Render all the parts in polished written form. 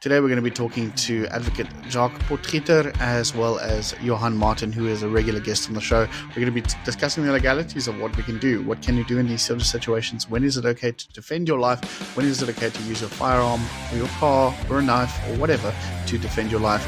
Today we're going to be talking to Advocate Jacques Potgieter as well as Johan Martin, who is a regular guest on the show. We're going to be discussing the legalities of what we can do. What can you do in these sort of situations? When is it okay to defend your life? When is it okay to use a firearm or your car or a knife or whatever to defend your life?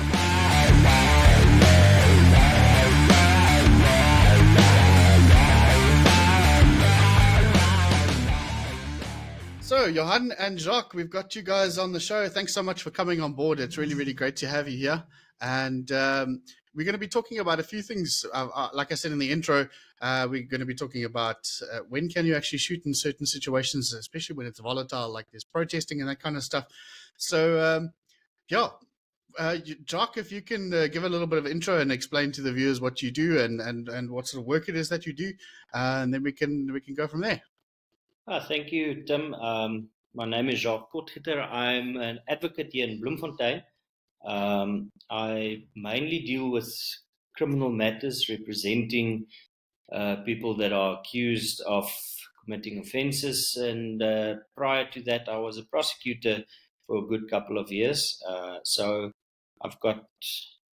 So, Johan and Jacques, we've got you guys on the show. Thanks so much for coming on board. It's really, really great to have you here. And we're going to be talking about a few things. Like I said in the intro, we're going to be talking about when can you actually shoot in certain situations, especially when it's volatile, like there's protesting and that kind of stuff. So, Jacques, if you can give a little bit of intro and explain to the viewers what you do and what sort of work it is that you do, and then we can go from there. Thank you, Tim. My name is Jacques Potgieter. I'm an advocate here in Bloemfontein. I mainly deal with criminal matters representing people that are accused of committing offences. And prior to that, I was a prosecutor for a good couple of years. So I've got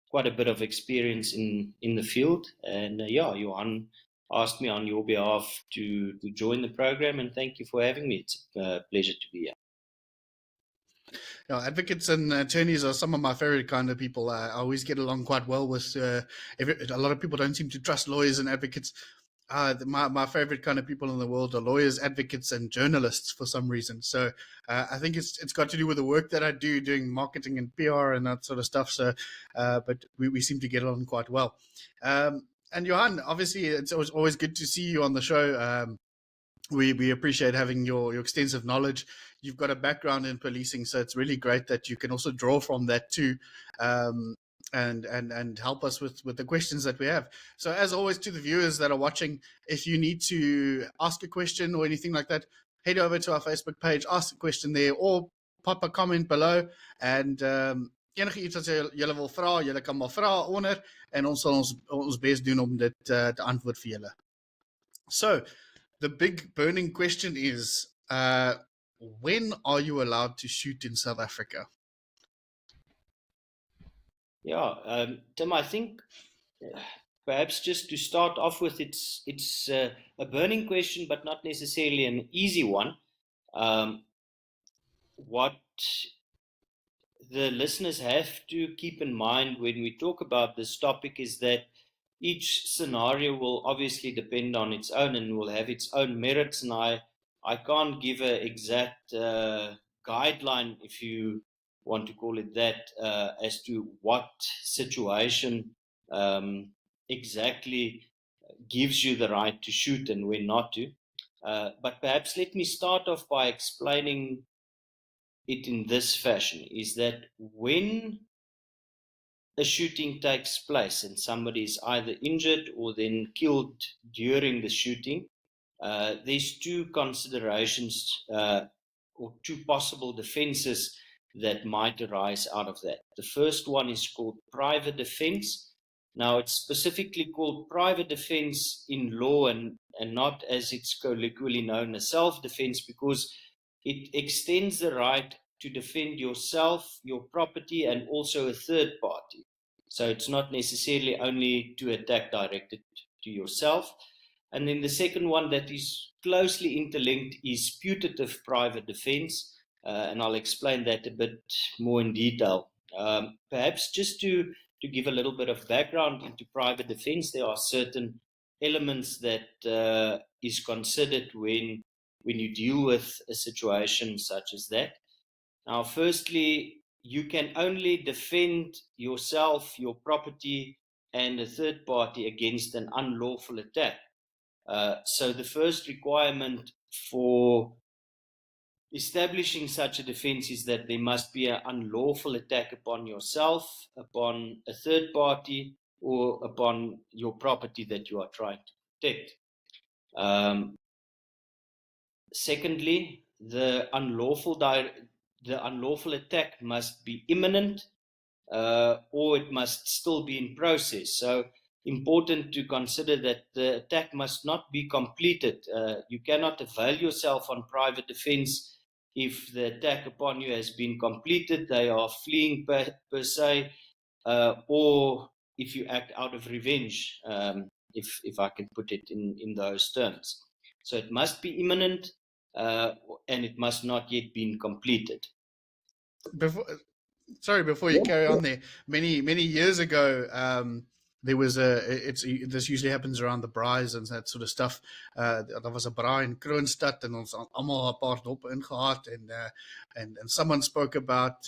quite a bit of experience in the field. And Johan asked me on your behalf to join the program, and thank you for having me. It's a pleasure to be here. Advocates and attorneys are some of my favorite kind of people. I always get along quite well with. A lot of people don't seem to trust lawyers and advocates. My favorite kind of people in the world are lawyers, advocates, and journalists for some reason. So I think it's got to do with the work that I do, doing marketing and PR and that sort of stuff. So, but we seem to get along quite well. And Johan, obviously, it's always good to see you on the show. We appreciate having your extensive knowledge. You've got a background in policing, so it's really great that you can also draw from that too, and help us with the questions that we have. So as always, to the viewers that are watching, if you need to ask a question or anything like that, head over to our Facebook page, ask a question there, or pop a comment below. And enige iets wat julle wil vra, julle kan maar vra onder en ons sal ons bes doen om dit te antwoord vir julle. So, the big burning question is, when are you allowed to shoot in South Africa? Tim, I think perhaps just to start off with, it's a burning question, but not necessarily an easy one. What the listeners have to keep in mind when we talk about this topic is that each scenario will obviously depend on its own and will have its own merits, and I can't give an exact guideline, if you want to call it that, as to what situation exactly gives you the right to shoot and when not to. But perhaps let me start off by explaining it in this fashion, is that when a shooting takes place and somebody is either injured or then killed during the shooting, there's two considerations or two possible defenses that might arise out of that. The first one is called private defense. Now, it's specifically called private defense in law and not, as it's colloquially known, as self-defense, because it extends the right to defend yourself, your property, and also a third party. So it's not necessarily only to attack directed to yourself. And then the second one that is closely interlinked is putative private defense, and I'll explain that a bit more in detail. Perhaps just to give a little bit of background into private defense, there are certain elements that is considered when you deal with a situation such as that. Now, firstly, you can only defend yourself, your property, and a third party against an unlawful attack. So the first requirement for establishing such a defense is that there must be an unlawful attack upon yourself, upon a third party, or upon your property that you are trying to protect. Secondly, the unlawful attack must be imminent, or it must still be in process. So important to consider that the attack must not be completed. You cannot avail yourself on private defense if the attack upon you has been completed, they are fleeing per se, or if you act out of revenge, if I can put it in those terms. So it must be imminent, and it must not yet been completed. Before, sorry, before you carry on there, many years ago, there was it's this usually happens around the braais and that sort of stuff. There was a braai in Kroonstad en ons allemaal 'n paar dop ingehaat and someone spoke about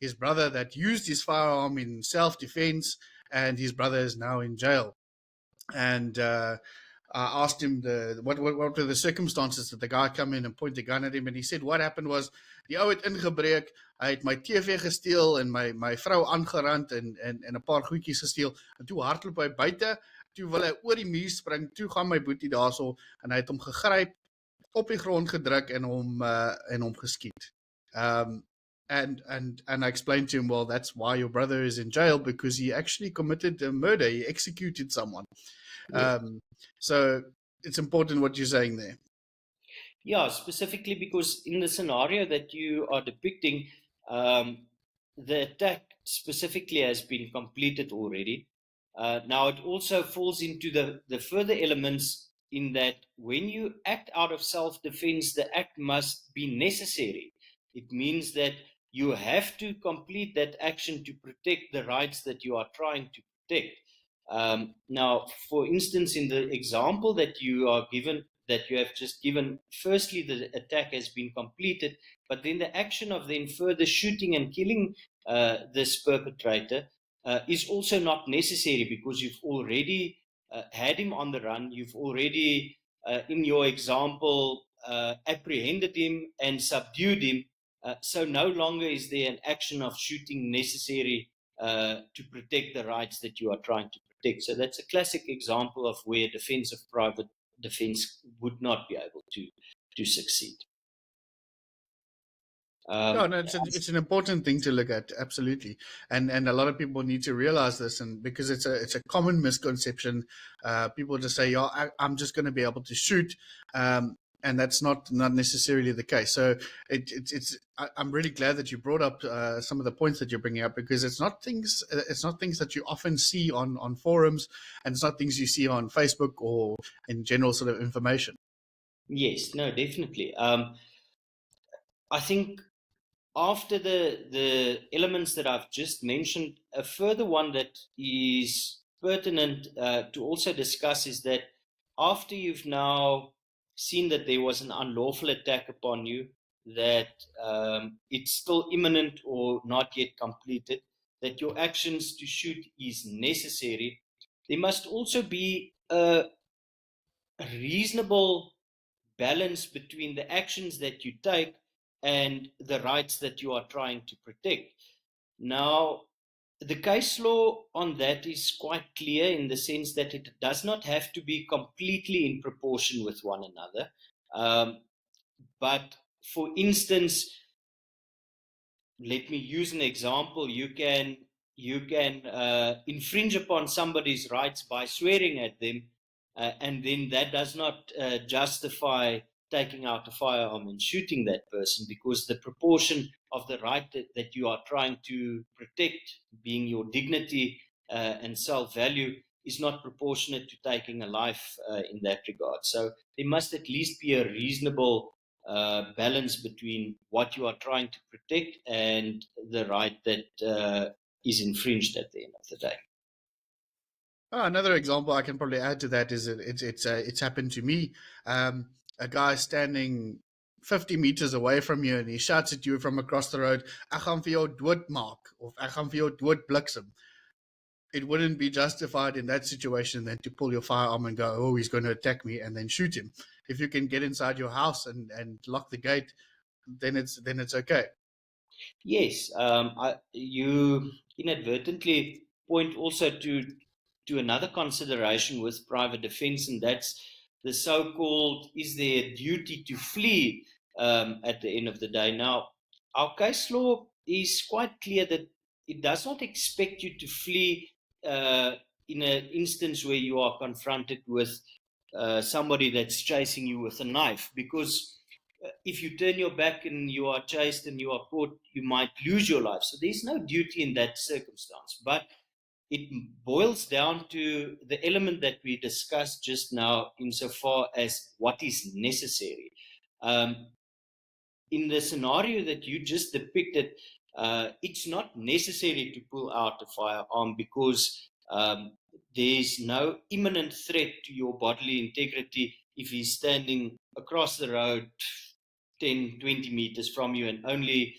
his brother that used his firearm in self-defense, and his brother is now in jail. And I asked him what were the circumstances that the guy come in and point the gun at him, and he said what happened was die ou het ingebreek, hy het my TV gesteel en my vrou aangerand en 'n paar goedjies gesteel, en toe hardloop hy buite, toe wil hy oor die muur spring, toe gaan my boetie daarso en hy het hom gegryp, op die grond gedruk en hom geskiet. Um, and I explained to him, well, that's why your brother is in jail, because he actually committed a murder. He executed someone. Yes. So it's important what you're saying there. Yeah, specifically because in the scenario that you are depicting, the attack specifically has been completed already. Now, it also falls into the further elements in that when you act out of self-defense, the act must be necessary. It means that you have to complete that action to protect the rights that you are trying to protect. Now, for instance, in the example that you are given, that you have just given, firstly, the attack has been completed, but then the action of then further shooting and killing this perpetrator is also not necessary, because you've already had him on the run. You've already, in your example, apprehended him and subdued him. So no longer is there an action of shooting necessary to protect the rights that you are trying to protect. So that's a classic example of where defense of private defense would not be able to succeed. No, it's an important thing to look at, absolutely, and a lot of people need to realize this, and because it's a common misconception, people just say, "Yeah, I'm just going to be able to shoot," and that's not necessarily the case. So I'm really glad that you brought up some of the points that you're bringing up, because it's not things that you often see on forums, and it's not things you see on Facebook or in general sort of information. Yes, no, definitely. I think after the elements that I've just mentioned, a further one that is pertinent to also discuss is that after you've now seen that there was an unlawful attack upon you, that it's still imminent or not yet completed, that your actions to shoot is necessary, there must also be a reasonable balance between the actions that you take and the rights that you are trying to protect. Now, the case law on that is quite clear, in the sense that it does not have to be completely in proportion with one another. But for instance, let me use an example. You can infringe upon somebody's rights by swearing at them, and then that does not justify taking out a firearm and shooting that person, because the proportion of the right that you are trying to protect, being your dignity and self-value, is not proportionate to taking a life in that regard. So there must at least be a reasonable balance between what you are trying to protect and the right that is infringed at the end of the day. Another example I can probably add to that is it's happened to me. A guy standing 50 meters away from you and he shouts at you from across the road, "Ek gaan vir jou doodmaak," of "Ek gaan vir jou doodbliksem." It wouldn't be justified in that situation then to pull your firearm and go, "Oh, he's going to attack me," and then shoot him. If you can get inside your house and lock the gate, then it's okay. Yes, you inadvertently point also to another consideration with private defense, and that's the so-called, is there a duty to flee at the end of the day. Now, our case law is quite clear that it does not expect you to flee in an instance where you are confronted with somebody that's chasing you with a knife, because if you turn your back and you are chased and you are caught, you might lose your life. So there's no duty in that circumstance. But it boils down to the element that we discussed just now, insofar as what is necessary. Um, in the scenario that you just depicted, it's not necessary to pull out a firearm because there's no imminent threat to your bodily integrity if he's standing across the road 10, 20 meters from you and only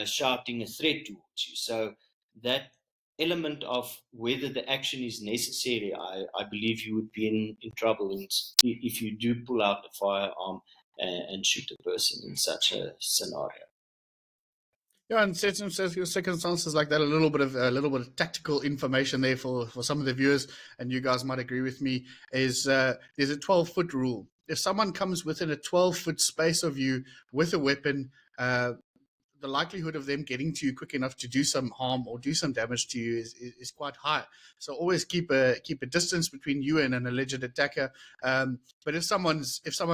shouting a threat towards you. So that element of whether the action is necessary, I believe you would be in trouble if you do pull out the firearm and shoot a person in such a scenario. Yeah, and certain circumstances like that, a little bit of tactical information there for some of the viewers, and you guys might agree with me. Is there's a 12-foot rule. If someone comes within a 12-foot space of you with a weapon, the likelihood of them getting to you quick enough to do some harm or do some damage to you is quite high. So always keep a distance between you and an alleged attacker. But if someone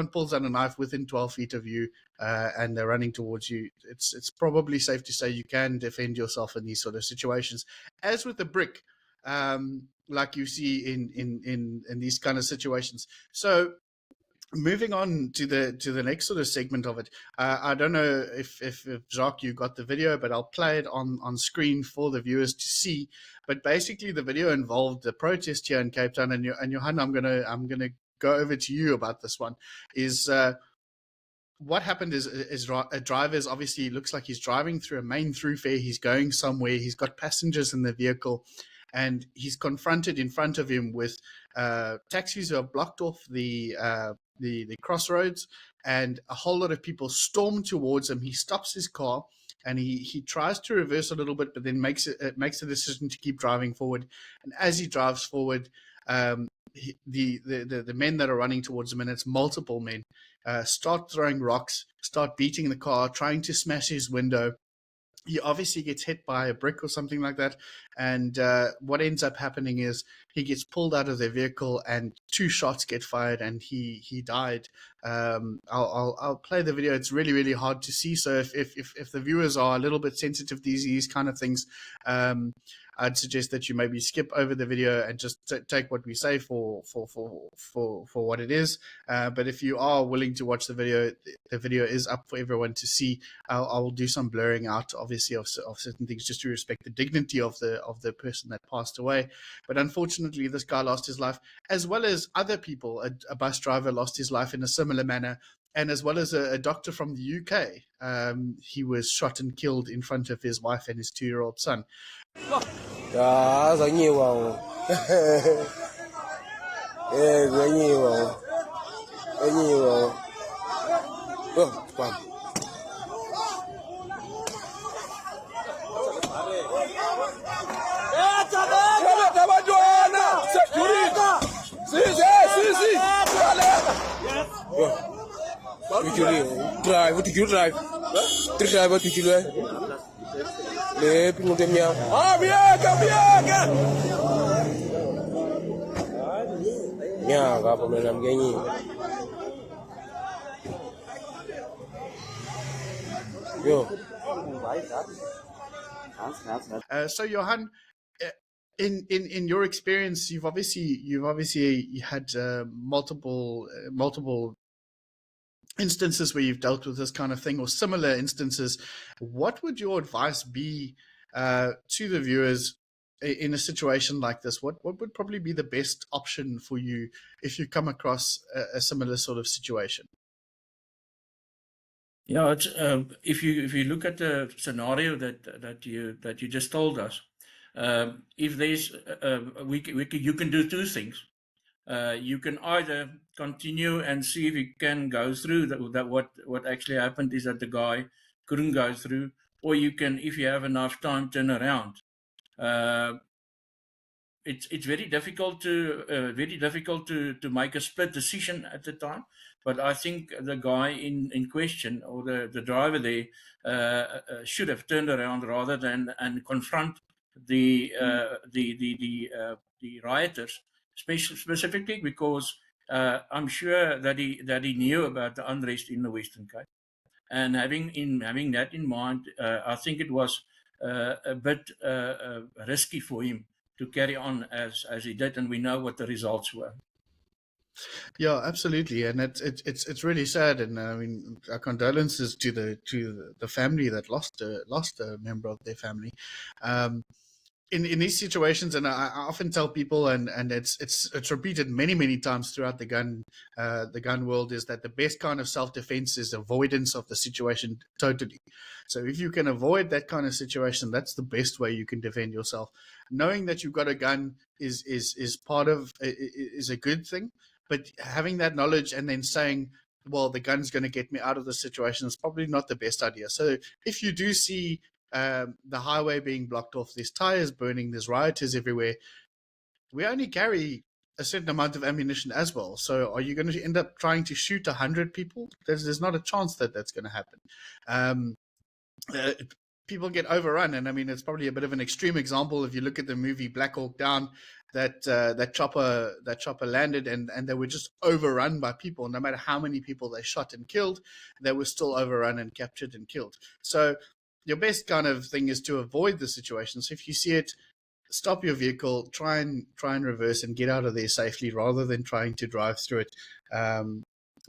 pulls out a knife within 12 feet of you and they're running towards you, it's probably safe to say you can defend yourself in these sort of situations. As with the brick, like you see in these kind of situations. So moving on to the next sort of segment of it, I don't know if Jacques, you got the video, but I'll play it on screen for the viewers to see. But basically, the video involved the protest here in Cape Town, and Johanna, I'm gonna go over to you about this one. Is what happened is a driver is obviously, looks like he's driving through a main thoroughfare. He's going somewhere. He's got passengers in the vehicle, and he's confronted in front of him with taxis who have blocked off the crossroads, and a whole lot of people storm towards him. He stops his car and he tries to reverse a little bit, but then makes a decision to keep driving forward. And as he drives forward, the men that are running towards him, and it's multiple men, start throwing rocks, start beating the car, trying to smash his window. He obviously gets hit by a brick or something like that. And what ends up happening is he gets pulled out of the vehicle and two shots get fired and he died. I'll play the video. It's really, really hard to see. So if the viewers are a little bit sensitive to these kind of things, I'd suggest that you maybe skip over the video and just take what we say for what it is. But if you are willing to watch the video is up for everyone to see. I will do some blurring out, obviously, of certain things just to respect the dignity of the person that passed away. But unfortunately, this guy lost his life, as well as other people. A bus driver lost his life in a similar manner, and as well as a doctor from the UK. He was shot and killed in front of his wife and his 2-year-old son. Đó, rất nhiều không? Rất nhiều không? Rất nhiều không? Quan. Drive, what did you drive? Drive, what did you drive? Để pingu tem nhau. Biarkan, biarkan. Ya, apa dalam gini? Yo. So Johan, in your experience, you've obviously had multiple instances where you've dealt with this kind of thing or similar instances. What would your advice be to the viewers in a situation like this? What would probably be the best option for you if you come across a similar sort of situation? Yeah, it's, if you look at the scenario that you just told us, if there's you can do two things. You can either continue and see if you can go through that. What actually happened is that the guy couldn't go through, or you can, if you have enough time, turn around. It's very difficult to make a split decision at the time. But I think the guy in question, or the driver there, should have turned around rather than and confront the rioters, specifically because I'm sure that he knew about the unrest in the Western Cape, and having that in mind, I think it was a bit risky for him to carry on as he did, and we know what the results were. Yeah, absolutely, and it's really sad, and I mean, our condolences to the family that lost a member of their family. Um, in these situations, and I often tell people, and it's repeated many times throughout the gun world, is that the best kind of self defense is avoidance of the situation totally. So if you can avoid that kind of situation, that's the best way you can defend yourself. Knowing that you've got a gun is part of is a good thing, but having that knowledge and then saying, well, the gun's going to get me out of the situation is probably not the best idea. So if you do see the highway being blocked off, there's tires burning, there's rioters everywhere, we only carry a certain amount of ammunition as well. So are you going to end up trying to shoot 100 people? There's not a chance that that's going to happen. Um, uh, People get overrun, and I mean, it's probably a bit of an extreme example. If you look at the movie Black Hawk Down, that chopper landed, and they were just overrun by people. No matter how many people they shot and killed, they were still overrun and captured and killed. So your best kind of thing is to avoid the situation. So if you see it, stop your vehicle, try and reverse and get out of there safely, rather than trying to drive through it.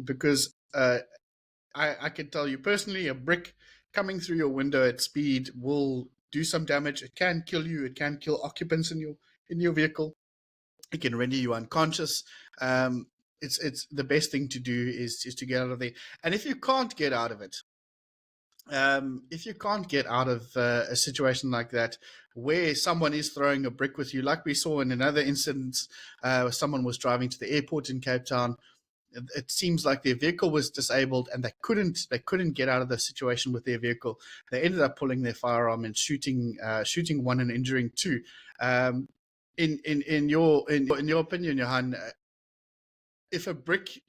Because I can tell you personally, a brick coming through your window at speed will do some damage. It can kill you. It can kill occupants in your vehicle. It can render you unconscious. It's the best thing to do is to get out of there. And if you can't get out of it, if you can't get out of a situation like that, where someone is throwing a brick with you, like we saw in another incident, someone was driving to the airport in Cape Town. It seems like their vehicle was disabled, and they couldn't get out of the situation with their vehicle. They ended up pulling their firearm and shooting one and injuring two. Um, in your opinion, Johan, if a brick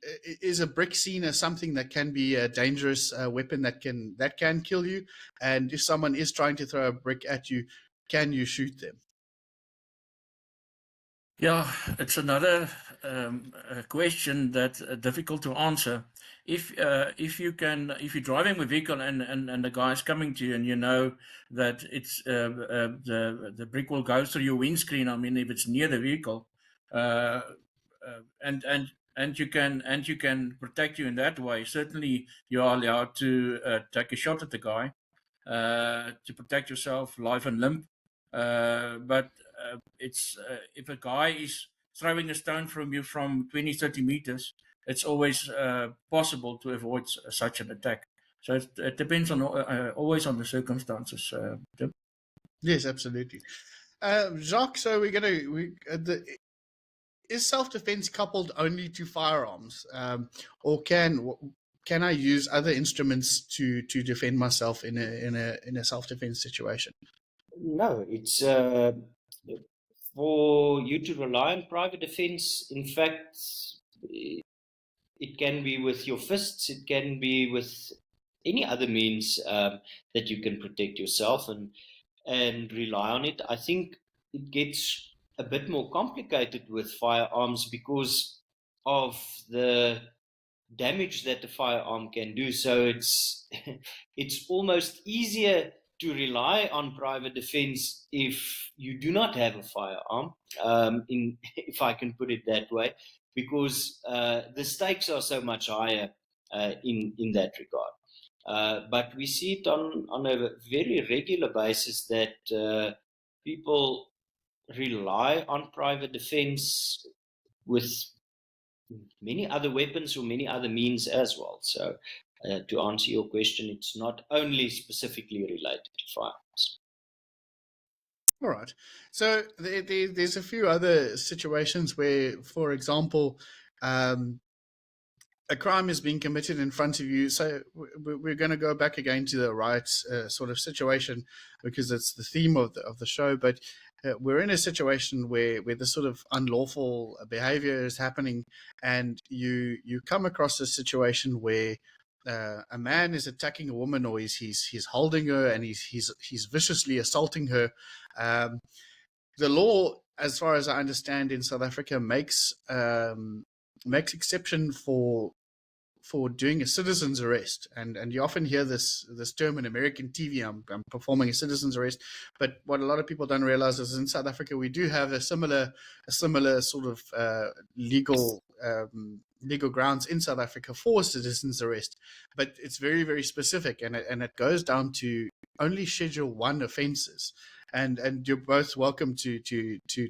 is a brick seen as something that can be a dangerous weapon that can kill you, and if someone is trying to throw a brick at you, can you shoot them? Yeah, it's another question that's difficult to answer. If you're driving a vehicle and the guy's coming to you, and you know that it's the brick will go through your windscreen. I mean, if it's near the vehicle, uh, and you can protect you in that way. Certainly, you are allowed to take a shot at the guy to protect yourself, life and limb. But it's if a guy is throwing a stone from you from 20, 30 meters, it's always possible to avoid such an attack. So it depends on always on the circumstances. Yes, absolutely. Jacques, so is self-defense coupled only to firearms, or can I use other instruments to defend myself in a self-defense situation? No, it's for you to rely on private defense. In fact, it can be with your fists, it can be with any other means that you can protect yourself and rely on it. I think it gets a bit more complicated with firearms because of the damage that the firearm can do. So it's it's almost easier to rely on private defense if you do not have a firearm, in if I can put it that way, because the stakes are so much higher in that regard. But we see it on a very regular basis that people rely on private defense with many other weapons or many other means as well. So, to answer your question, it's not only specifically related to firearms. All right. So there's a few other situations where, for example, um, a crime is being committed in front of you. So we're going to go back again to the riots sort of situation, because it's the theme of the show. But we're in a situation where this sort of unlawful behavior is happening, and you come across a situation where a man is attacking a woman, or he's holding her, and he's viciously assaulting her. Um, the law, as far as I understand, in South Africa makes makes exception for doing a citizen's arrest, and you often hear this term in American TV. I'm performing a citizen's arrest, but what a lot of people don't realize is in South Africa we do have a similar sort of legal grounds in South Africa for citizen's arrest, but it's very, very specific, and it goes down to only Schedule 1 offences. And you're both welcome to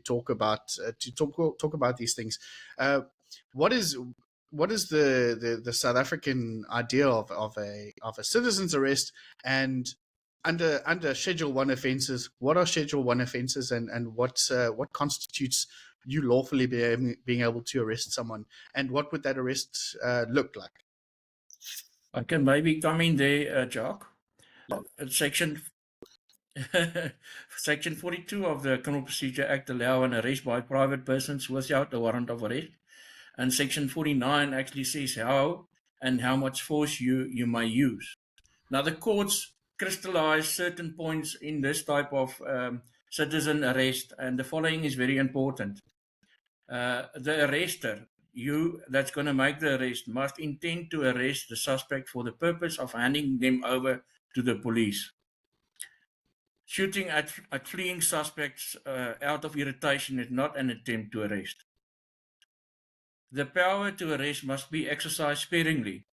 talk about talk about these things. What is the South African idea of a citizen's arrest, and under Schedule 1 offences? What are Schedule 1 offences, and what constitutes you lawfully being able to arrest someone, and what would that arrest look like? I can maybe come in there, Jock. Section Section 42 of the Criminal Procedure Act allow an arrest by private persons without a warrant of arrest. And Section 49 actually says how and how much force you may use. Now, the courts crystallize certain points in this type of citizen arrest, and the following is very important. The arrester, that's going to make the arrest, must intend to arrest the suspect for the purpose of handing them over to the police. Shooting at fleeing suspects out of irritation is not an attempt to arrest. The power to arrest must be exercised sparingly,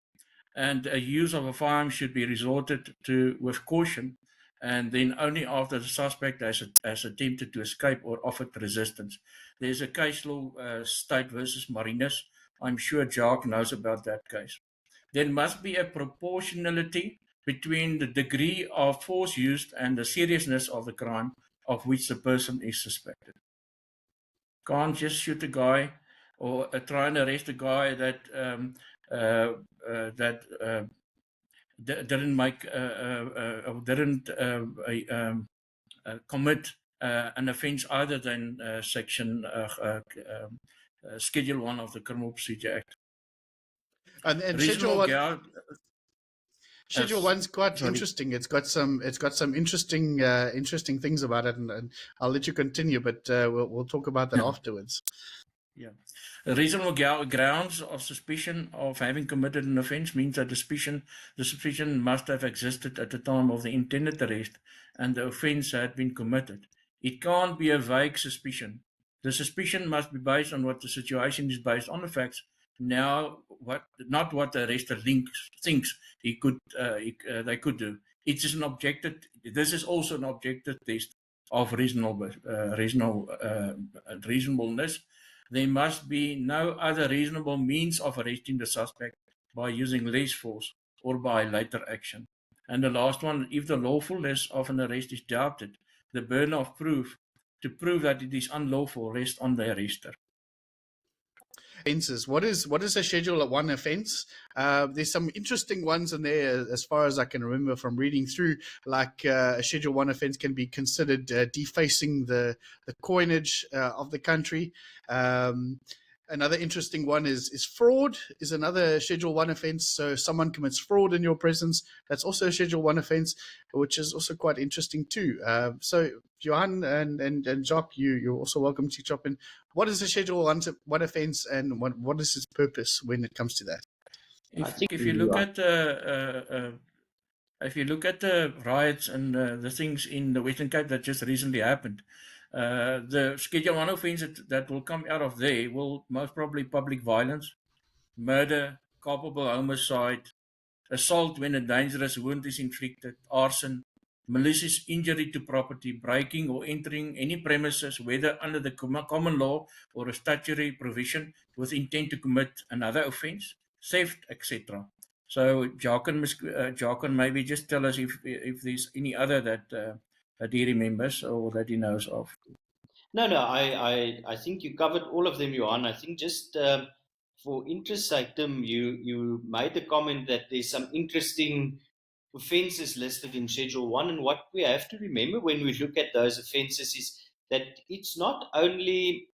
and a use of a firearm should be resorted to with caution, and then only after the suspect has attempted to escape or offered resistance. There's a case law, State versus Marinus. I'm sure Jacques knows about that case. There must be a proportionality between the degree of force used and the seriousness of the crime of which the person is suspected. Can't just shoot a guy or try and arrest a guy that didn't make didn't commit an offence other than section Schedule 1 of the Criminal Procedure Act. And Schedule 1's quite interesting. It's got some interesting things about it, and I'll let you continue, but we'll talk about that afterwards. Yeah. Reasonable grounds of suspicion of having committed an offence means that the suspicion must have existed at the time of the intended arrest and the offence had been committed. It can't be a vague suspicion. The suspicion must be based on what the situation is based on the facts. Now, not what the arrester thinks they could do. It is an objective. This is also an objective test of reasonableness. There must be no other reasonable means of arresting the suspect by using less force or by later action. And the last one, if the lawfulness of an arrest is doubted, the burden of proof to prove that it is unlawful rests on the arrester. Offences. What is a Schedule 1 offence? There's some interesting ones in there, as far as I can remember from reading through. Like a Schedule 1 offence can be considered defacing the coinage of the country. Another interesting one is fraud. Is another Schedule 1 offence. So someone commits fraud in your presence. That's also a Schedule 1 offence, which is also quite interesting too. So Johan and Jacques, you're also welcome to chop in. What is a Schedule 1 offence, and what is its purpose when it comes to that? If you look at the riots and the things in the Western Cape that just recently happened, the Schedule 1 offence that will come out of there will most probably public violence, murder, culpable homicide, assault when a dangerous wound is inflicted, arson, malicious injury to property, breaking or entering any premises, whether under the common law or a statutory provision, with intent to commit another offence, theft, etc. So Jacques maybe just tell us if there's any other that he remembers or that he knows of. No, I think you covered all of them, Johan. I think just for interest's sake, Tim, you made the comment that there's some interesting offences listed in Schedule 1, and what we have to remember when we look at those offences is that it's not only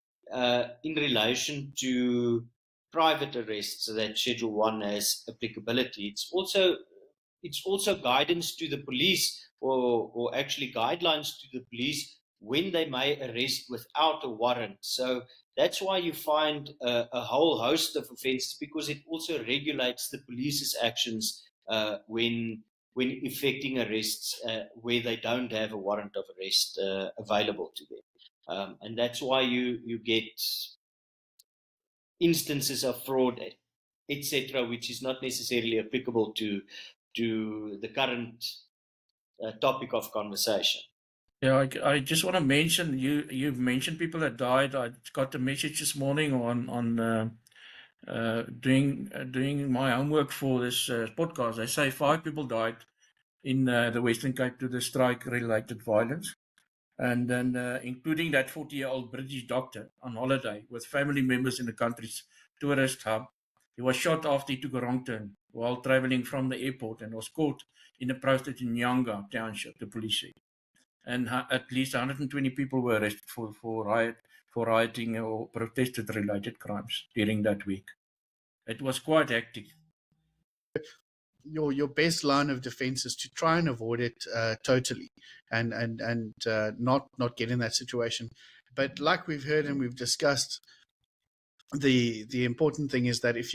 in relation to private arrests that Schedule 1 has applicability. It's also guidance to the police, or actually guidelines to the police when they may arrest without a warrant. So that's why you find a whole host of offences, because it also regulates the police's actions when effecting arrests where they don't have a warrant of arrest available to them. And that's why you get instances of fraud, etc., which is not necessarily applicable to the current topic of conversation. Yeah, I just want to mention you've mentioned people that died. I got a message this morning on doing my homework for this podcast. They say 5 people died in the Western Cape to the strike-related violence, and then including that 40-year-old British doctor on holiday with family members in the country's tourist hub. He was shot after he took a wrong turn while traveling from the airport and was caught in a protest in Nyanga Township, the police said. And at least 120 people were arrested for rioting or protested related crimes during that week. It was quite hectic. Your best line of defense is to try and avoid it totally, and not get in that situation. But like we've heard and we've discussed, the important thing is that if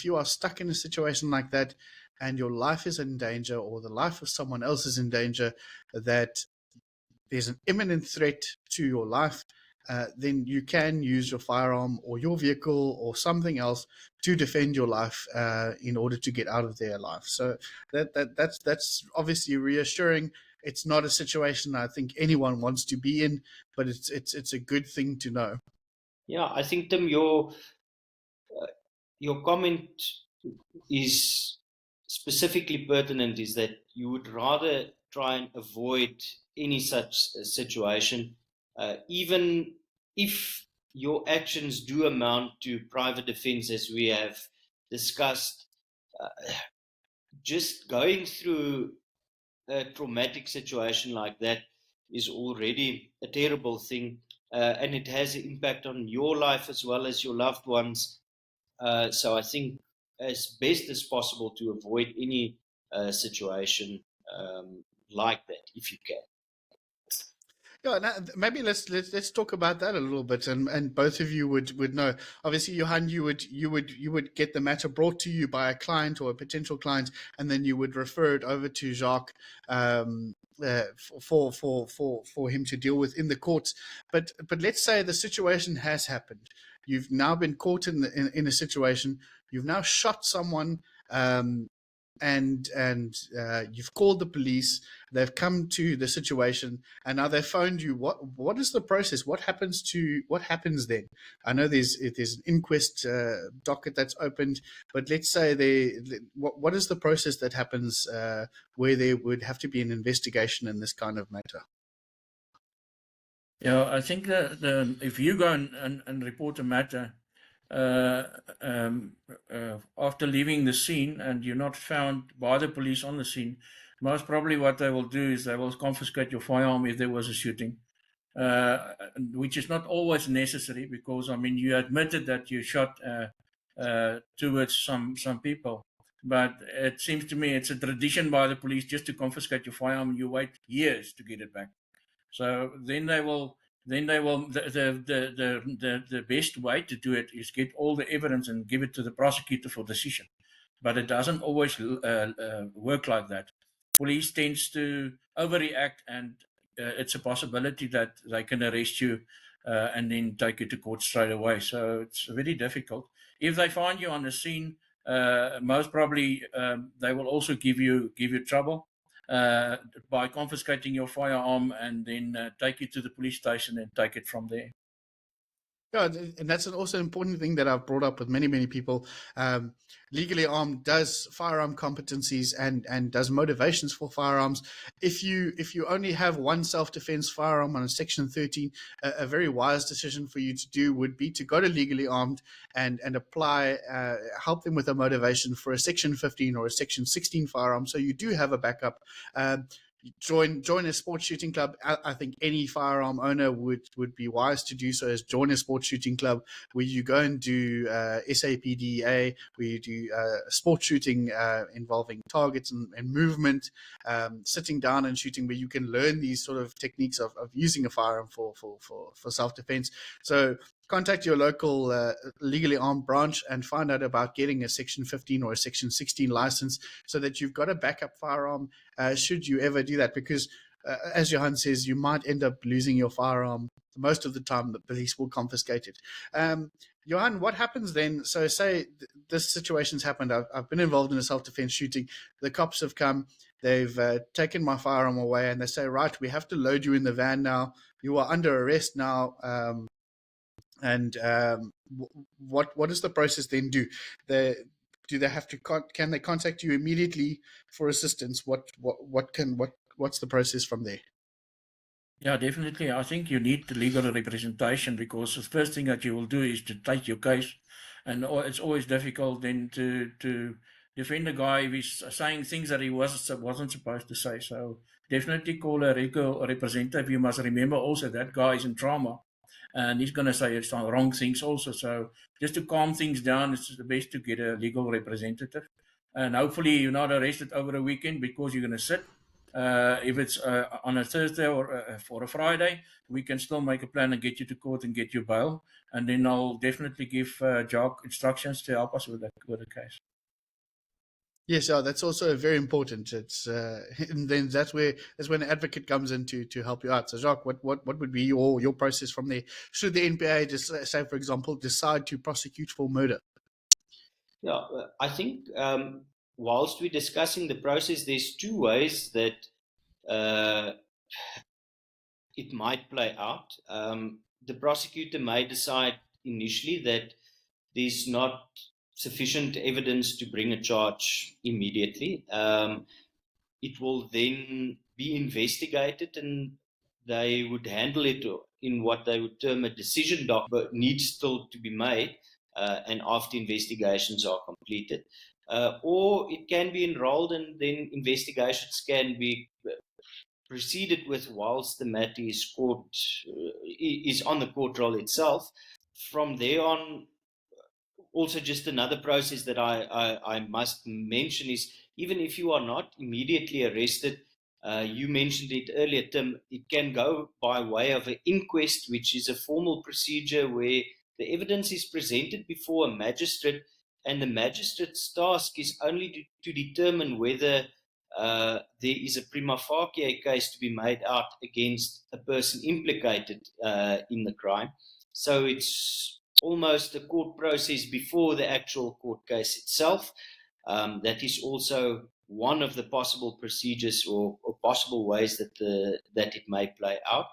you are stuck in a situation like that and your life is in danger or the life of someone else is in danger, that there's an imminent threat to your life, then you can use your firearm or your vehicle or something else to defend your life in order to get out of there alive. So that's obviously reassuring. It's not a situation I think anyone wants to be in, but it's a good thing to know. Yeah, I think, Tim, your comment is specifically pertinent, is that you would rather try and avoid any such situation, even if your actions do amount to private defense, as we have discussed. Just going through a traumatic situation like that is already a terrible thing, and it has an impact on your life as well as your loved ones. So I think, as best as possible, to avoid any situation like that, if you can. Yeah, now, maybe let's talk about that a little bit, and both of you would know. Obviously, Johan, you would get the matter brought to you by a client or a potential client, and then you would refer it over to Jacques for him to deal with in the courts. But let's say the situation has happened. You've now been caught in a situation. You've now shot someone. And you've called the police. They've come to the situation, and now they've phoned you. What is the process? What happens then? I know there's an inquest docket that's opened, but let's say what is the process that happens where there would have to be an investigation in this kind of matter? Yeah, I think that if you go and report a matter uh, um, after leaving the scene and you're not found by the police on the scene, most probably what they will do is they will confiscate your firearm if there was a shooting, which is not always necessary because, I mean, you admitted that you shot towards some people. But it seems to me it's a tradition by the police just to confiscate your firearm. You wait years to get it back. So the best way to do it is get all the evidence and give it to the prosecutor for decision. But it doesn't always work like that. Police tends to overreact, and it's a possibility that they can arrest you and then take you to court straight away. So it's very difficult. If they find you on the scene, most probably they will also give you trouble uh, by confiscating your firearm and then take you to the police station and take it from there. Yeah, and that's also an important thing that I've brought up with many people. Legally Armed does firearm competencies and does motivations for firearms. If you only have one self defense firearm on a Section 13, a very wise decision for you to do would be to go to Legally Armed and apply, help them with a motivation for a Section 15 or a Section 16 firearm, so you do have a backup. join a sports shooting club. I think any firearm owner would be wise to do so, is join a sports shooting club where you go and do SAPDA, where you do sports shooting involving targets and movement, sitting down and shooting, where you can learn these sort of techniques of using a firearm for self-defense. So contact your local legally armed branch and find out about getting a Section 15 or a Section 16 license, so that you've got a backup firearm should you ever do that. Because as Johan says, you might end up losing your firearm. Most of the time, the police will confiscate it. Johan, what happens then? So say this situation's happened. I've been involved in a self-defense shooting. The cops have come. They've taken my firearm away, and they say, right, we have to load you in the van now. You are under arrest now. And what does the process then do? Do they have to can they contact you immediately for assistance? What's the process from there? Yeah, definitely. I think you need the legal representation, because the first thing that you will do is to take your case, and it's always difficult then to defend a guy if he's saying things that he wasn't supposed to say. So definitely call a legal representative. You must remember also that guy is in trauma, and he's going to say some wrong things also. So just to calm things down, it's the best to get a legal representative, and hopefully you're not arrested over a weekend, because you're going to sit. If it's on a Thursday or for a Friday, we can still make a plan and get you to court and get you bail. And then I'll definitely give Jock instructions to help us with the case. Yes, yeah, that's also very important. It's and then that's when an advocate comes in to help you out. So, Jacques, what would be your process from there? Should the NPA just say, for example, decide to prosecute for murder? Yeah, I think whilst we're discussing the process, there's two ways that uh, it might play out. The prosecutor may decide initially that there's not sufficient evidence to bring a charge immediately. It will then be investigated, and they would handle it in what they would term a decision doc, but needs still to be made, and after investigations are completed. Or it can be enrolled, and then investigations can be proceeded with whilst the matter is on the court roll itself. From there on, also just another process that I must mention is, even if you are not immediately arrested, you mentioned it earlier, Tim, it can go by way of an inquest, which is a formal procedure where the evidence is presented before a magistrate, and the magistrate's task is only to determine whether there is a prima facie case to be made out against a person implicated in the crime. So it's almost a court process before the actual court case itself. That is also one of the possible procedures or possible ways that it may play out.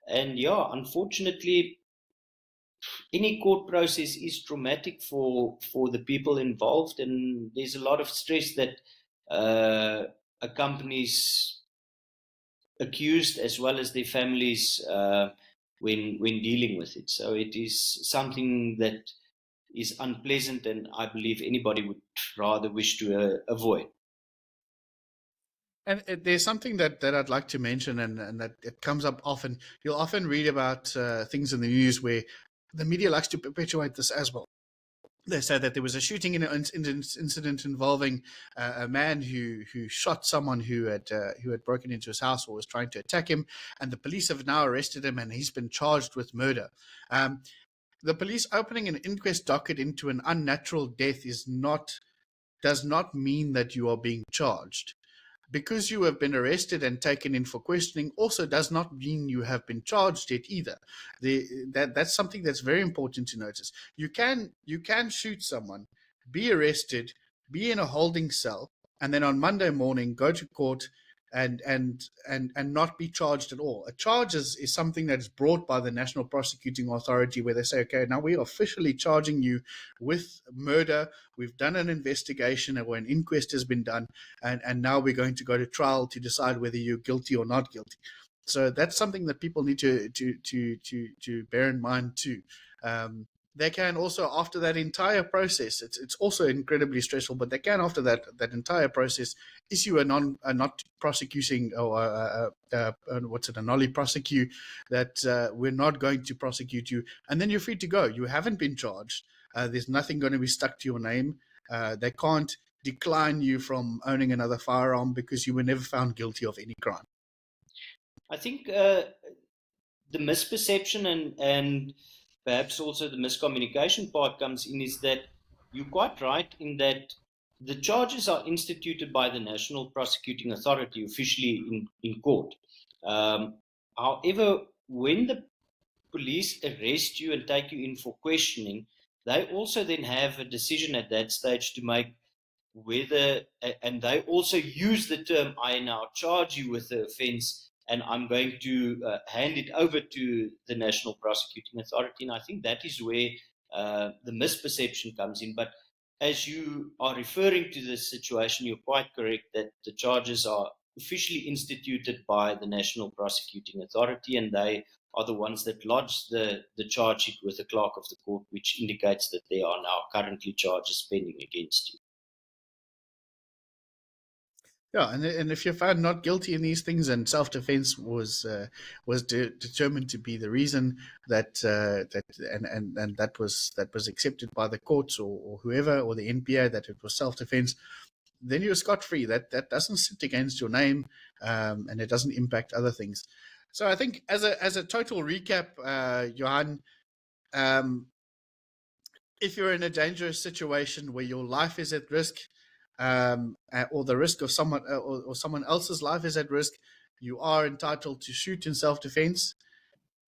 And yeah, unfortunately, any court process is traumatic for the people involved, and there's a lot of stress that accompanies accused as well as their families when dealing with it. So it is something that is unpleasant, and I believe anybody would rather wish to avoid. And there's something that I'd like to mention, and that it comes up often. You'll often read about things in the news where the media likes to perpetuate this as well. They say that there was a shooting incident involving a man who shot someone who had broken into his house or was trying to attack him, and the police have now arrested him, and he's been charged with murder. The police opening an inquest docket into an unnatural death does not mean that you are being charged. Because you have been arrested and taken in for questioning also does not mean you have been charged yet either. That's something that's very important to notice. You can shoot someone, be arrested, be in a holding cell, and then on Monday morning go to court and not be charged at all. A charge is something that is brought by the National Prosecuting Authority, where they say, okay, now we're officially charging you with murder. We've done an investigation or an inquest has been done, and now we're going to go to trial to decide whether you're guilty or not guilty. So that's something that people need to bear in mind too. they can also, after that entire process, it's also incredibly stressful, but they can, after that entire process, issue a not prosecuting, or what's it, a nollie prosecute, that we're not going to prosecute you, and then you're free to go. You haven't been charged. There's nothing going to be stuck to your name. They can't decline you from owning another firearm because you were never found guilty of any crime. I think the misperception and perhaps also the miscommunication part comes in is that you're quite right in that the charges are instituted by the National Prosecuting Authority officially in court. However, when the police arrest you and take you in for questioning, they also then have a decision at that stage to make whether, and they also use the term, I now charge you with the offense and I'm going to hand it over to the National Prosecuting Authority. And I think that is where the misperception comes in. But as you are referring to this situation, you're quite correct that the charges are officially instituted by the National Prosecuting Authority, and they are the ones that lodge the charge sheet with the clerk of the court, which indicates that there are now currently charges pending against you. Yeah, and if you're found not guilty in these things, and self-defense was determined to be the reason that and that was accepted by the courts, or whoever, or the NPA, that it was self-defense, then you're scot-free. That doesn't sit against your name, and it doesn't impact other things. So I think, as a total recap, Johan, if you're in a dangerous situation where your life is at risk, or the risk of someone, or someone else's life is at risk, you are entitled to shoot in self-defense.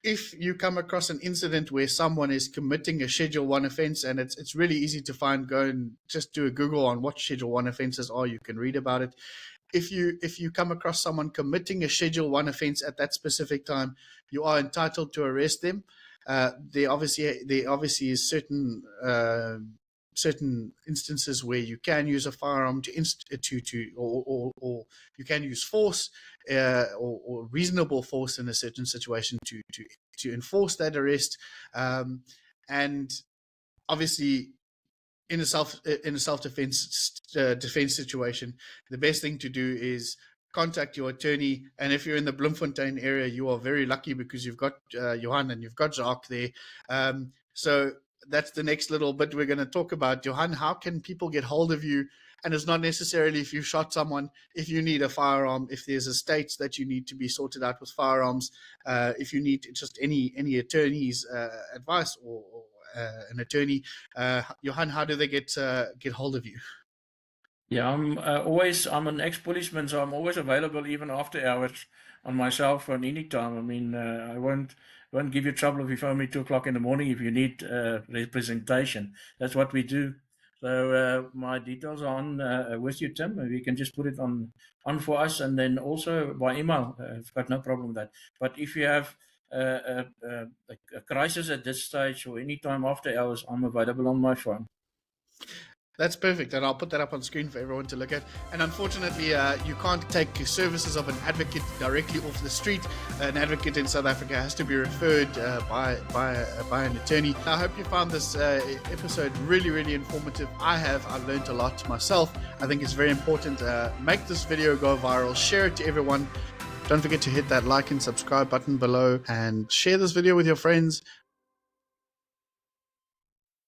If you come across an incident where someone is committing a Schedule 1 offense, and it's really easy to find, go and just do a Google on what Schedule 1 offenses are. You can read about it. If you come across someone committing a Schedule 1 offense at that specific time, you are entitled to arrest them. There obviously is certain instances where you can use a firearm or you can use force, or reasonable force in a certain situation to enforce that arrest. And obviously, in a self-defense defense situation, the best thing to do is contact your attorney. And if you're in the Bloemfontein area, you are very lucky because you've got Johan and you've got Jacques there. So that's the next little bit we're going to talk about. Johan, how can people get hold of you? And it's not necessarily if you shot someone. If you need a firearm, if there's estates that you need to be sorted out with firearms, if you need just any attorney's advice, or an attorney, Johan, how do they get hold of you? Yeah, I'm an ex-policeman, so I'm always available, even after hours, on my cell phone anytime. I mean, I won't give you trouble if you phone me 2 o'clock in the morning if you need representation. That's what we do. So my details are on with you, Tim. You can just put it on for us, and then also by email. I've got no problem with that. But if you have a crisis at this stage or any time after hours, I'm available on my phone. That's perfect, and I'll put that up on screen for everyone to look at. And unfortunately, you can't take services of an advocate directly off the street. An advocate in South Africa has to be referred by an attorney. I hope you found this episode really, really informative. I've learned a lot myself. I think it's very important. Make this video go viral. Share it to everyone. Don't forget to hit that like and subscribe button below, and share this video with your friends.